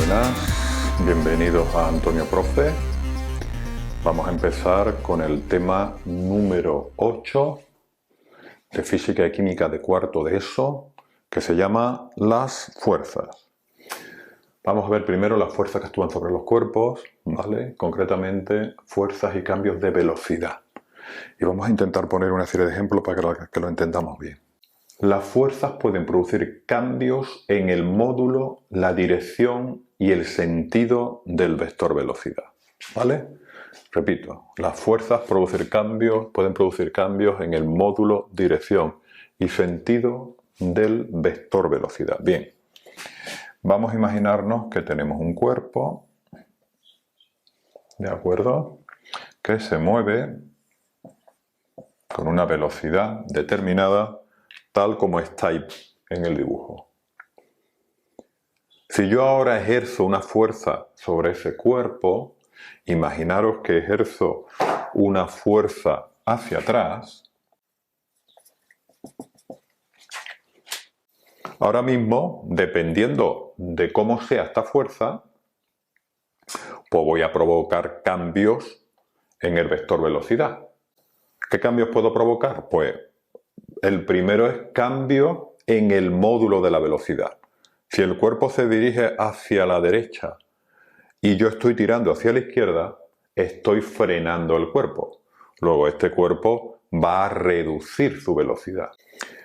Buenas, bienvenidos a Antonio Profe. Vamos a empezar con el tema número 8 de Física y Química de cuarto de ESO, que se llama las fuerzas. Vamos a ver primero las fuerzas que actúan sobre los cuerpos, ¿vale? Concretamente, fuerzas y cambios de velocidad. Y vamos a intentar poner una serie de ejemplos para que lo entendamos bien. Las fuerzas pueden producir cambios en el módulo, la dirección y el sentido del vector velocidad, ¿vale? Repito, las fuerzas pueden producir cambios en el módulo, dirección y sentido del vector velocidad. Bien, vamos a imaginarnos que tenemos un cuerpo, ¿de acuerdo?, que se mueve con una velocidad determinada, tal como está ahí en el dibujo. Si yo ahora ejerzo una fuerza sobre ese cuerpo, imaginaros que ejerzo una fuerza hacia atrás. Ahora mismo, dependiendo de cómo sea esta fuerza, pues voy a provocar cambios en el vector velocidad. ¿Qué cambios puedo provocar? Pues el primero es cambio en el módulo de la velocidad. Si el cuerpo se dirige hacia la derecha y yo estoy tirando hacia la izquierda, estoy frenando el cuerpo. Luego este cuerpo va a reducir su velocidad.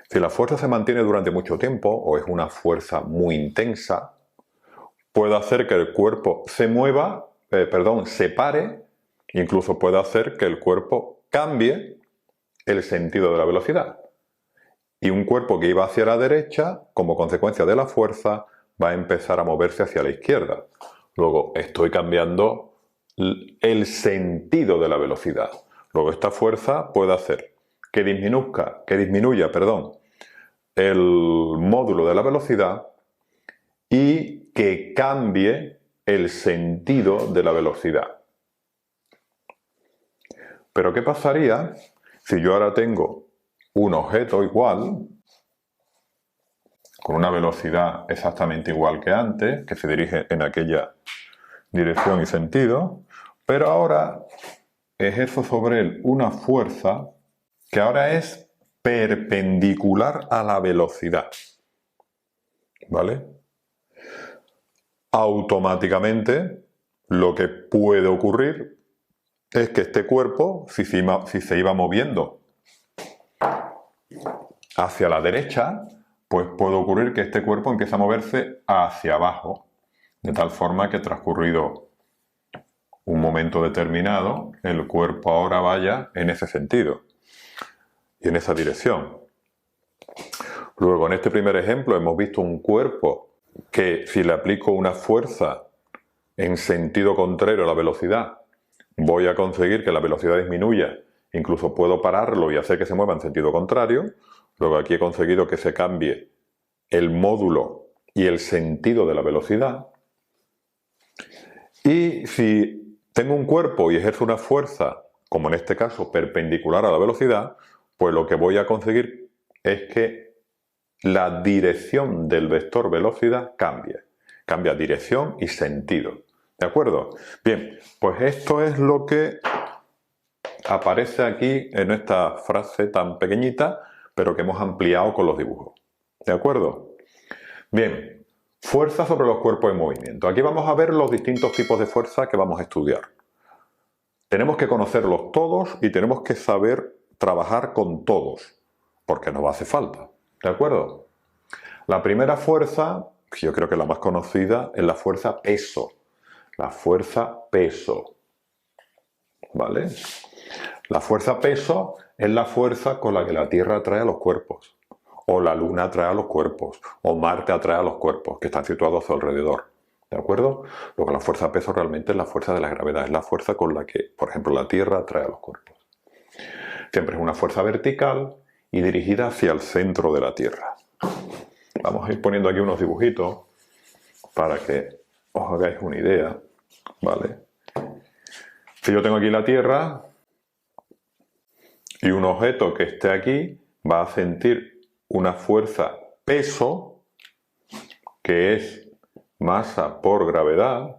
Si la fuerza se mantiene durante mucho tiempo o es una fuerza muy intensa, puede hacer que el cuerpo se pare, incluso puede hacer que el cuerpo cambie el sentido de la velocidad. Y un cuerpo que iba hacia la derecha, como consecuencia de la fuerza, va a empezar a moverse hacia la izquierda. Luego estoy cambiando el sentido de la velocidad. Luego esta fuerza puede hacer que disminuya el módulo de la velocidad y que cambie el sentido de la velocidad. Pero ¿qué pasaría si yo ahora tengo un objeto igual, con una velocidad exactamente igual que antes, que se dirige en aquella dirección y sentido, pero ahora ejerzo sobre él una fuerza que ahora es perpendicular a la velocidad, ¿vale? Automáticamente lo que puede ocurrir es que este cuerpo, si se iba moviendo hacia la derecha, pues puede ocurrir que este cuerpo empiece a moverse hacia abajo, de tal forma que transcurrido un momento determinado, el cuerpo ahora vaya en ese sentido y en esa dirección. Luego, en este primer ejemplo hemos visto un cuerpo que, si le aplico una fuerza en sentido contrario a la velocidad, voy a conseguir que la velocidad disminuya, incluso puedo pararlo y hacer que se mueva en sentido contrario. Luego aquí he conseguido que se cambie el módulo y el sentido de la velocidad. Y si tengo un cuerpo y ejerzo una fuerza, como en este caso perpendicular a la velocidad, pues lo que voy a conseguir es que la dirección del vector velocidad cambie. Cambia dirección y sentido. ¿De acuerdo? Bien, pues esto es lo que aparece aquí en esta frase tan pequeñita, pero que hemos ampliado con los dibujos. ¿De acuerdo? Bien, fuerza sobre los cuerpos en movimiento. Aquí vamos a ver los distintos tipos de fuerza que vamos a estudiar. Tenemos que conocerlos todos y tenemos que saber trabajar con todos, porque nos hace falta. ¿De acuerdo? La primera fuerza, que yo creo que es la más conocida, es la fuerza peso. La fuerza peso. ¿Vale? La fuerza peso es la fuerza con la que la Tierra atrae a los cuerpos, o la Luna atrae a los cuerpos, o Marte atrae a los cuerpos que están situados a su alrededor. ¿De acuerdo? Luego la fuerza peso realmente es la fuerza de la gravedad, es la fuerza con la que, por ejemplo, la Tierra atrae a los cuerpos. Siempre es una fuerza vertical y dirigida hacia el centro de la Tierra. Vamos a ir poniendo aquí unos dibujitos para que os hagáis una idea, ¿vale? Si yo tengo aquí la Tierra y un objeto que esté aquí va a sentir una fuerza peso, que es masa por gravedad,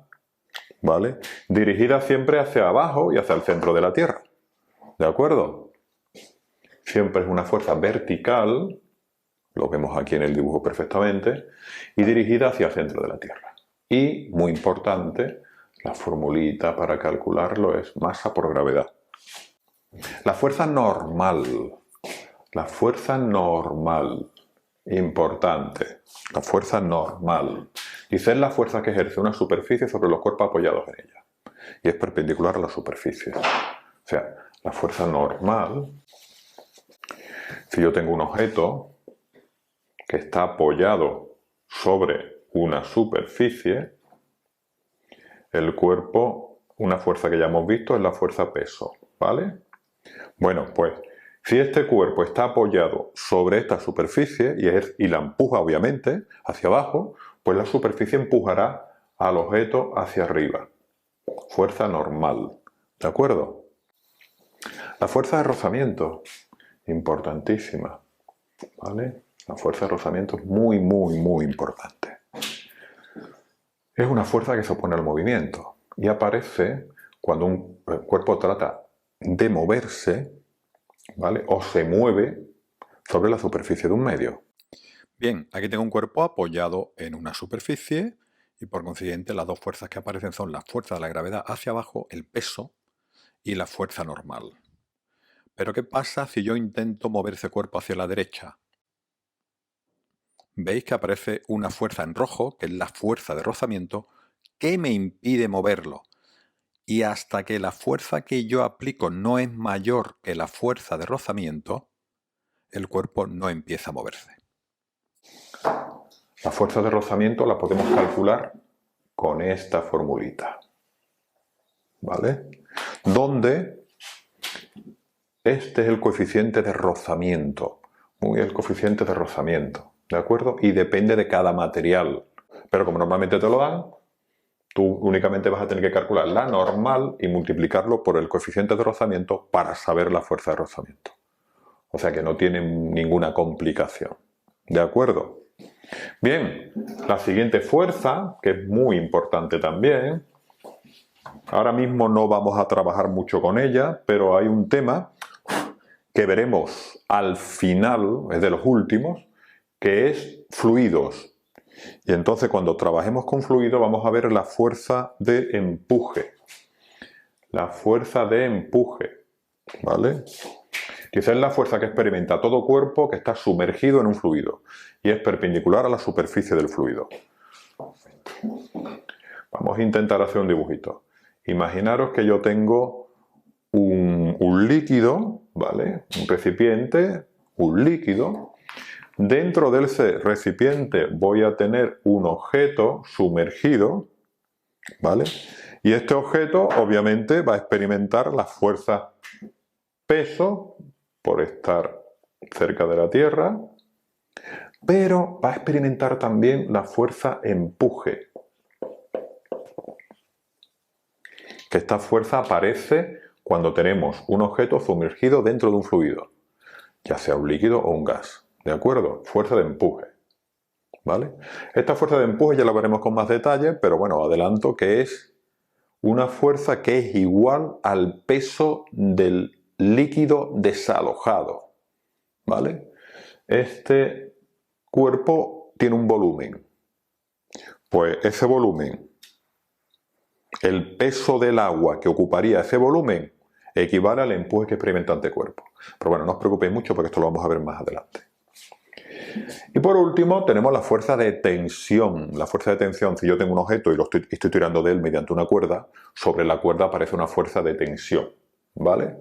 ¿vale? Dirigida siempre hacia abajo y hacia el centro de la Tierra, ¿de acuerdo? Siempre es una fuerza vertical, lo vemos aquí en el dibujo perfectamente, y dirigida hacia el centro de la Tierra. Y, muy importante, la formulita para calcularlo es masa por gravedad. La fuerza normal, importante, la fuerza normal. Dice, es la fuerza que ejerce una superficie sobre los cuerpos apoyados en ella. Y es perpendicular a la superficie. O sea, la fuerza normal, si yo tengo un objeto que está apoyado sobre una superficie, el cuerpo, una fuerza que ya hemos visto es la fuerza peso, ¿vale? Bueno, pues si este cuerpo está apoyado sobre esta superficie y la empuja obviamente hacia abajo, pues la superficie empujará al objeto hacia arriba. Fuerza normal, ¿de acuerdo? La fuerza de rozamiento, importantísima, ¿vale? La fuerza de rozamiento es muy importante. Es una fuerza que se opone al movimiento y aparece cuando un cuerpo trata de moverse, ¿vale? O se mueve sobre la superficie de un medio. Bien, aquí tengo un cuerpo apoyado en una superficie y por consiguiente las dos fuerzas que aparecen son la fuerza de la gravedad hacia abajo, el peso, y la fuerza normal. Pero ¿qué pasa si yo intento mover ese cuerpo hacia la derecha? Veis que aparece una fuerza en rojo, que es la fuerza de rozamiento, que me impide moverlo. Y hasta que la fuerza que yo aplico no es mayor que la fuerza de rozamiento, el cuerpo no empieza a moverse. La fuerza de rozamiento la podemos calcular con esta formulita, ¿vale? Donde este es el coeficiente de rozamiento, el coeficiente de rozamiento, ¿de acuerdo? Y depende de cada material, pero como normalmente te lo dan, tú únicamente vas a tener que calcular la normal y multiplicarlo por el coeficiente de rozamiento para saber la fuerza de rozamiento. O sea que no tiene ninguna complicación, ¿de acuerdo? Bien, la siguiente fuerza, que es muy importante también, ahora mismo no vamos a trabajar mucho con ella, pero hay un tema que veremos al final, es de los últimos, que es fluidos. Y entonces cuando trabajemos con fluido vamos a ver la fuerza de empuje. La fuerza de empuje, ¿vale? Esa es la fuerza que experimenta todo cuerpo que está sumergido en un fluido y es perpendicular a la superficie del fluido. Vamos a intentar hacer un dibujito. Imaginaros que yo tengo un líquido, ¿vale? Un recipiente, un líquido. Dentro de ese recipiente voy a tener un objeto sumergido, ¿vale? Y este objeto obviamente va a experimentar la fuerza peso por estar cerca de la Tierra, pero va a experimentar también la fuerza empuje. Que esta fuerza aparece cuando tenemos un objeto sumergido dentro de un fluido, ya sea un líquido o un gas, ¿de acuerdo? Fuerza de empuje, ¿vale? Esta fuerza de empuje ya la veremos con más detalle, pero bueno, adelanto que es una fuerza que es igual al peso del líquido desalojado, ¿vale? Este cuerpo tiene un volumen, pues ese volumen, el peso del agua que ocuparía ese volumen equivale al empuje que experimenta este cuerpo. Pero bueno, no os preocupéis mucho porque esto lo vamos a ver más adelante. Y por último tenemos la fuerza de tensión. La fuerza de tensión, si yo tengo un objeto y estoy tirando de él mediante una cuerda, sobre la cuerda aparece una fuerza de tensión, ¿vale?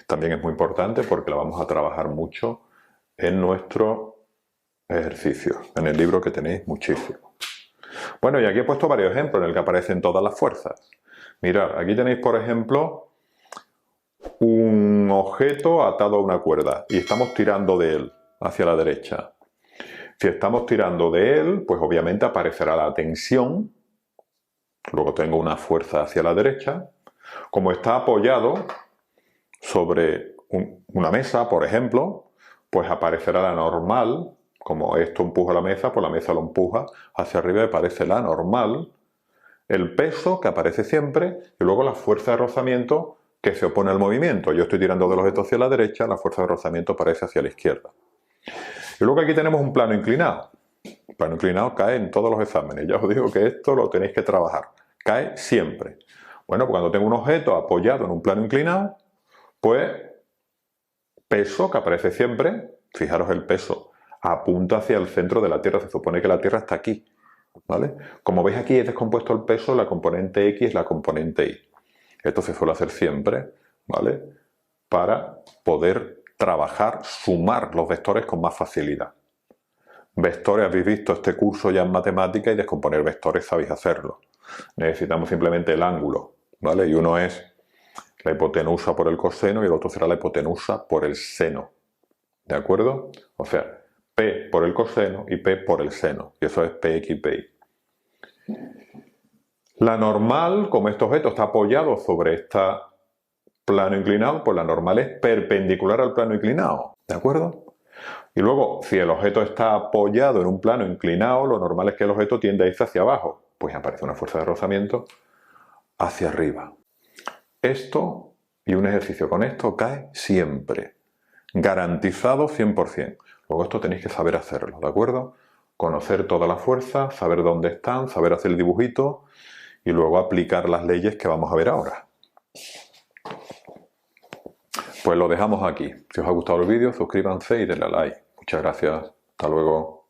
También es muy importante porque la vamos a trabajar mucho en nuestro ejercicio, en el libro que tenéis muchísimo. Bueno, y aquí he puesto varios ejemplos en el que aparecen todas las fuerzas. Mirad, aquí tenéis por ejemplo un objeto atado a una cuerda y estamos tirando de él hacia la derecha. Si estamos tirando de él, pues obviamente aparecerá la tensión, luego tengo una fuerza hacia la derecha. Como está apoyado sobre una mesa, por ejemplo, pues aparecerá la normal, Como esto empuja la mesa, pues la mesa lo empuja hacia arriba y aparece la normal, el peso que aparece siempre y luego la fuerza de rozamiento que se opone al movimiento. Yo estoy tirando del objeto hacia la derecha, la fuerza de rozamiento aparece hacia la izquierda. Y luego aquí tenemos un plano inclinado. El plano inclinado cae en todos los exámenes. Ya os digo que esto lo tenéis que trabajar. Cae siempre. Bueno, pues cuando tengo un objeto apoyado en un plano inclinado, pues peso que aparece siempre, fijaros el peso, apunta hacia el centro de la Tierra. Se supone que la Tierra está aquí, ¿vale? Como veis aquí he descompuesto el peso, la componente X y la componente Y. Esto se suele hacer siempre, ¿vale? Para poder trabajar, sumar los vectores con más facilidad. Vectores, habéis visto este curso ya en matemática y descomponer vectores sabéis hacerlo. Necesitamos simplemente el ángulo, ¿vale? Y uno es la hipotenusa por el coseno y el otro será la hipotenusa por el seno, ¿de acuerdo? O sea, P por el coseno y P por el seno, y eso es Px y Pi. La normal, como este objeto está apoyado sobre este plano inclinado, pues la normal es perpendicular al plano inclinado, ¿de acuerdo? Y luego, si el objeto está apoyado en un plano inclinado, lo normal es que el objeto tiende a irse hacia abajo, pues aparece una fuerza de rozamiento hacia arriba. Esto y un ejercicio con esto cae siempre, garantizado 100%. Luego esto tenéis que saber hacerlo, ¿de acuerdo? Conocer toda la fuerza, saber dónde están, saber hacer el dibujito y luego aplicar las leyes que vamos a ver ahora. Pues lo dejamos aquí. Si os ha gustado el vídeo, suscríbanse y denle a like. Muchas gracias. Hasta luego.